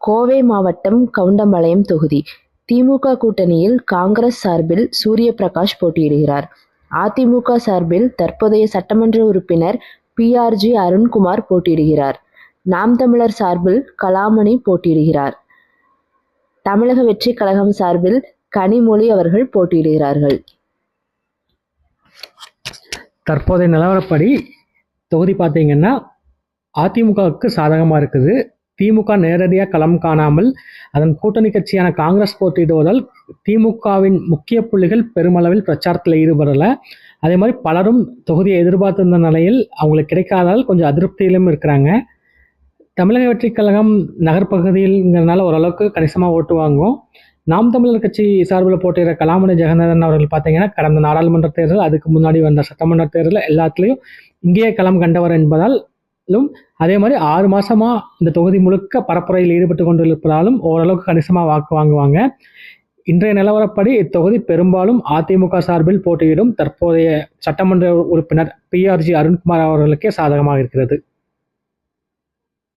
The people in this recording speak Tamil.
கோவை மாவட்டம் கவுண்டம்பாளையம் தொகுதி திமுக கூட்டணியில் காங்கிரஸ் சார்பில் சூரியபிரகாஷ் போட்டியிடுகிறார். அதிமுக சார்பில் தற்போதைய சட்டமன்ற உறுப்பினர் PRG அருண்குமார் போட்டியிடுகிறார். நாம் தமிழர் சார்பில் கலாமணி போட்டியிடுகிறார். தமிழக வெற்றி கழகம் சார்பில் கனிமொழி அவர்கள் போட்டியிடுகிறார்கள். தற்போதைய நிலவரப்படி தொகுதி பார்த்தீங்கன்னா அதிமுகவுக்கு சாதகமாக இருக்குது. திமுக நேரடியாக களம் காணாமல் அதன் கூட்டணி கட்சியான காங்கிரஸ் போட்டியிடுவதால் திமுகவின் முக்கிய புள்ளிகள் பெருமளவில் பிரச்சாரத்தில் ஈடுபடலை. அதே மாதிரி பலரும் தொகுதியை எதிர்பார்த்திருந்த நிலையில் அவங்களுக்கு கிடைக்காதால் கொஞ்சம் அதிருப்தியிலும் இருக்கிறாங்க. தமிழக வெற்றி கழகம் நகர்ப்பகுதியில்ங்கிறதுனால ஓரளவுக்கு கணிசமாக ஓட்டு வாங்கும். நாம் தமிழர் கட்சி சார்பில் போட்டியிட கலாமணி ஜெகநாதன் அவர்கள் பார்த்தீங்கன்னா கடந்த நாடாளுமன்ற தேர்தல், அதுக்கு முன்னாடி வந்த சட்டமன்ற தேர்தல் எல்லாத்துலேயும் இங்கேயே களம் கண்டவர் என்பதாலும், அதே மாதிரி 6 மாசமா இந்த தொகுதி முழுக்க பரப்புரையில் ஈடுபட்டு கொண்டிருப்பதாலும் ஓரளவுக்கு கணிசமாக வாக்கு வாங்குவாங்க. இன்றைய நிலவரப்படி இத்தொகுதி பெரும்பாலும் அதிமுக சார்பில் போட்டியிடும் தற்போதைய சட்டமன்ற உறுப்பினர் PRG அருண்குமார் அவர்களுக்கே சாதகமாக இருக்கிறது.